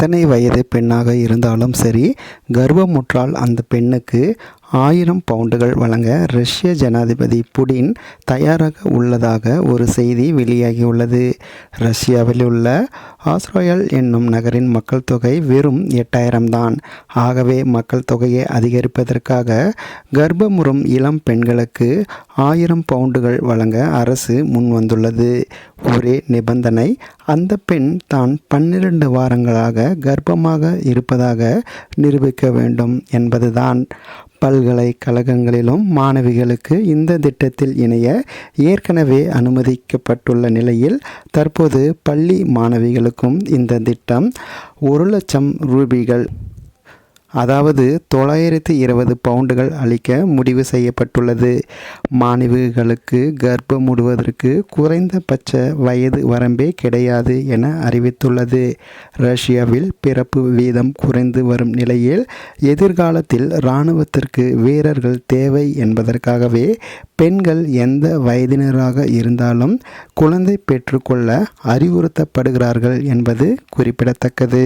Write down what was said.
எத்தனை வயது பெண்ணாக இருந்தாலும் சரி, கர்ப்பமுற்றால் அந்த பெண்ணுக்கு 1000 பவுண்டுகள் வழங்க ரஷ்ய ஜனாதிபதி புடின் தயாராக உள்ளதாக ஒரு செய்தி வெளியாகியுள்ளது. ரஷ்யாவில் உள்ள ஆஸ்ட்ரோயல் என்னும் நகரின் மக்கள் தொகை வெறும் 8000 தான். ஆகவே மக்கள் தொகையை அதிகரிப்பதற்காக கர்ப்பமுறும் இளம் பெண்களுக்கு 1000 பவுண்டுகள் வழங்க அரசு முன்வந்துள்ளது. ஒரே நிபந்தனை, அந்த பெண் தான் 12 வாரங்களாக கர்ப்பமாக இருப்பதாக நிரூபிக்க வேண்டும் என்பதுதான். பல்கலைக்கழகங்களிலும் மாணவிகளுக்கு இந்த திட்டத்தில் இணைய ஏற்கனவே அனுமதிக்கப்பட்டுள்ள நிலையில், தற்போது பள்ளி மாணவிகளுக்கும் இந்த திட்டம் 1,00,000 ரூபிகள், அதாவது 920 பவுண்டுகள் அளிக்க முடிவு செய்யப்பட்டுள்ளது. மாணவிகளுக்கு கர்ப்பமுடுவதற்கு குறைந்தபட்ச வயது வரம்பே கிடையாது என அறிவித்துள்ளது. ரஷ்யாவில் பிறப்பு வீதம் குறைந்து வரும் நிலையில், எதிர்காலத்தில் இராணுவத்திற்கு வீரர்கள் தேவை என்பதற்காகவே பெண்கள் எந்த வயதினராக இருந்தாலும் குழந்தை பெற்றுக்கொள்ள அறிவுறுத்தப்படுகிறார்கள் என்பது குறிப்பிடத்தக்கது.